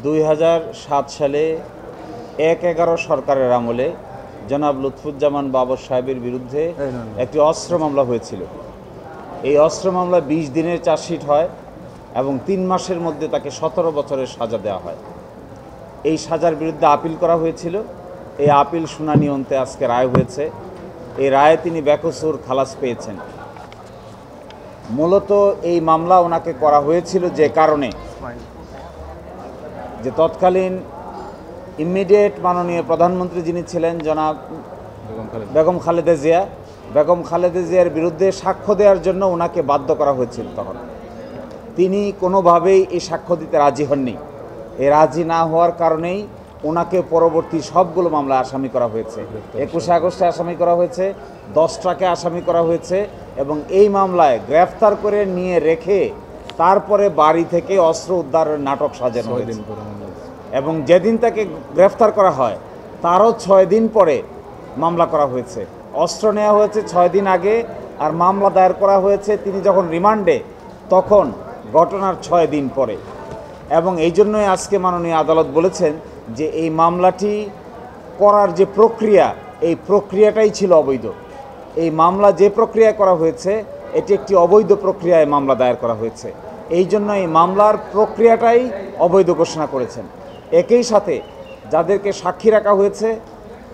2007 সালে 1/11 সরকারের আমলে জনাব লুৎফুজ্জামান বাবর সাহেবের বিরুদ্ধে একটি অস্ত্র মামলা হয়েছিল। এই অস্ত্র মামলা 20 দিনের চার্জশিট হয় এবং 3 মাসের মধ্যে তাকে 17 বছরের সাজা দেওয়া হয়। এই সাজার বিরুদ্ধে আপিল করা হয়েছিল। এই আপিল শুনানি অন্তে আজকে রায় হয়েছে। এই রায়ে তিনি বেকসুর খালাস পেয়েছেন। মূলত এই মামলা ওনাকে করা হয়েছিল যে কারণে যে তৎকালীন ইমিডিয়েট মাননীয় প্রধানমন্ত্রী যিনি ছিলেন জনাব বেগম খালেদা জিয়ার বিরুদ্ধে সাক্ষ্য দেওয়ার জন্য ওনাকে বাধ্য করা হয়েছিল। তখন তিনি কোনোভাবেই এই সাক্ষ্য দিতে রাজি হননি। এই রাজি না হওয়ার কারণেই ওনাকে পরবর্তী সবগুলো মামলা আসামি করা হয়েছে। 21 আগস্টে আসামি করা হয়েছে, 10টাকে আসামি করা হয়েছে এবং এই মামলায় গ্রেফতার করে নিয়ে রেখে তারপরে বাড়ি থেকে অস্ত্র উদ্ধারের নাটক সাজানো হয়েছে এবং যেদিন তাকে গ্রেফতার করা হয় তারও 6 দিন পরে মামলা করা হয়েছে। অস্ত্র নেওয়া হয়েছে 6 দিন আগে আর মামলা দায়ের করা হয়েছে তিনি যখন রিমান্ডে তখন ঘটনার 6 দিন পরে। এবং এই জন্যই আজকে মাননীয় আদালত বলেছেন যে এই মামলাটি করার যে প্রক্রিয়া, এই প্রক্রিয়াটাই ছিল অবৈধ। এই মামলা যে প্রক্রিয়া করা হয়েছে এটি একটি অবৈধ প্রক্রিয়ায় মামলা দায়ের করা হয়েছে। এই জন্য এই মামলার প্রক্রিয়াটাই অবৈধ ঘোষণা করেছেন। একই সাথে যাদেরকে সাক্ষী রাখা হয়েছে,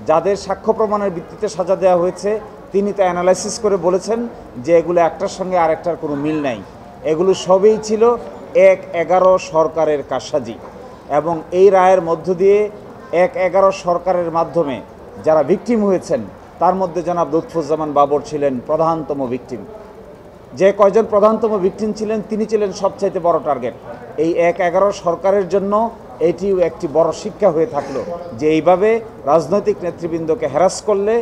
যাদের সাক্ষ্য প্রমাণের ভিত্তিতে সাজা দেওয়া হয়েছে, তিনি তা অ্যানালাইসিস করে বলেছেন যে এগুলো একটার সঙ্গে আরেকটার কোনো মিল নাই। এগুলো সবই ছিল 1/11 সরকারের কারসাজি এবং এই রায়ের মধ্য দিয়ে 1/11 সরকারের মাধ্যমে যারা ভিকটিম হয়েছেন তার মধ্যে জনাব লুৎফুজ্জামান বাবর ছিলেন প্রধানতম ভিকটিম। যে কয়জন প্রধানতম ভিকটিম ছিলেন তিনি ছিলেন সবচাইতে বড় টার্গেট। এই 1/11 সরকারের জন্য এটিও একটি বড় শিক্ষা হয়ে থাকলো যে এইভাবে রাজনৈতিক নেতৃবৃন্দকে হ্যারাস করলে,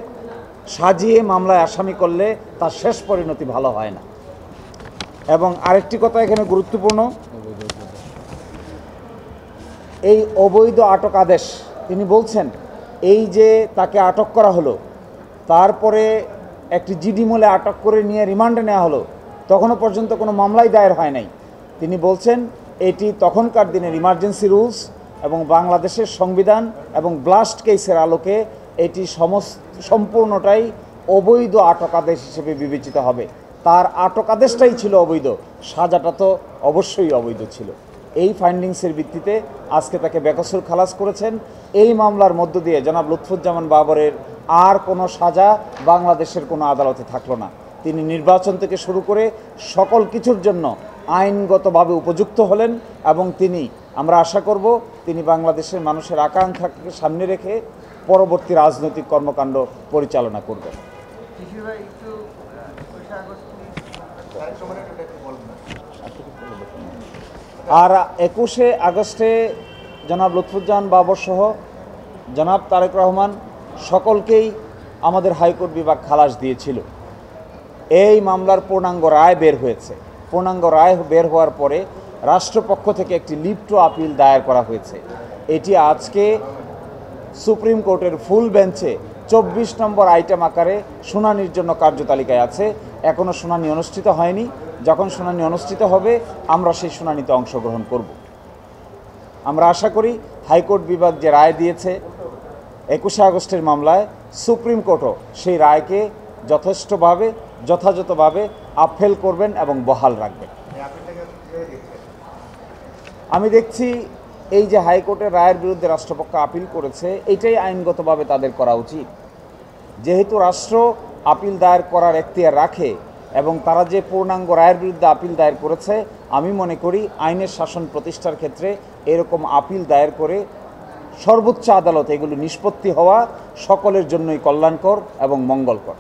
সাজিয়ে মামলায় আসামি করলে তার শেষ পরিণতি ভালো হয় না। এবং আরেকটি কথা এখানে গুরুত্বপূর্ণ, এই অবৈধ আটক আদেশ তিনি বলছেন এই যে তাকে আটক করা হলো, তারপরে একটি জিডি মূলে আটক করে নিয়ে রিমান্ডে নেওয়া হলো, তখনও পর্যন্ত কোনো মামলাই দায়ের হয় নাই। তিনি বলছেন এটি তখনকার দিনের ইমার্জেন্সি রুলস এবং বাংলাদেশের সংবিধান এবং ব্লাস্ট কেসের আলোকে এটি সম্পূর্ণটাই অবৈধ আটক আদেশ হিসেবে বিবেচিত হবে। তার আটক আদেশটাই ছিল অবৈধ, সাজাটা তো অবশ্যই অবৈধ ছিল। এই ফাইন্ডিংসের ভিত্তিতে আজকে তাকে বেকসুর খালাস করেছেন। এই মামলার মধ্য দিয়ে জনাব লুৎফুজ্জামান বাবরের আর কোনো সাজা বাংলাদেশের কোনো আদালতে থাকলো না। তিনি নির্বাচন থেকে শুরু করে সকল কিছুর জন্য আইনগতভাবে উপযুক্ত হলেন এবং তিনি, আমরা আশা করব তিনি বাংলাদেশের মানুষের আকাঙ্ক্ষাকে সামনে রেখে পরবর্তী রাজনৈতিক কর্মকাণ্ড পরিচালনা করবেন। আর 21 আগস্টে জনাব লুৎফুজ্জামান বাবর সহ জনাব তারেক রহমান সকলকেই আমাদের হাইকোর্ট বিভাগ খালাস দিয়েছিল। এই মামলার পূর্ণাঙ্গ রায় বের হয়েছে। পূর্ণাঙ্গ রায় বের হওয়ার পরে রাষ্ট্রপক্ষ থেকে একটি লিভ টু আপিল দায়ের করা হয়েছে। এটি আজকে সুপ্রিম কোর্টের ফুল বেঞ্চে 24 নম্বর আইটেম আকারে শুনানির জন্য কার্যতালিকায় আছে। এখনও শুনানি অনুষ্ঠিত হয়নি। যখন শুনানি অনুষ্ঠিত হবে আমরা সেই শুনানিতে অংশগ্রহণ করব। আমরা আশা করি হাইকোর্ট বিভাগ যে রায় দিয়েছে 21 আগস্টের মামলায়, সুপ্রিম কোর্টও সেই রায়কে যথাযথভাবে আপহেল করবেন এবং বহাল রাখবেন। আমি দেখছি এই যে হাইকোর্টের রায়ের বিরুদ্ধে রাষ্ট্রপক্ষ আপিল করেছে, এটাই আইনগতভাবে তাদের করা উচিত। যেহেতু রাষ্ট্র আপিল দায়ের করার এখতিয়ার রাখে এবং তারা যে পূর্ণাঙ্গ রায়ের বিরুদ্ধে আপিল দায়ের করেছে, আমি মনে করি আইনের শাসন প্রতিষ্ঠার ক্ষেত্রে এরকম আপিল দায়ের করে সর্বোচ্চ আদালতে এগুলো নিষ্পত্তি হওয়া সকলের জন্যই কল্যাণকর এবং মঙ্গলকর।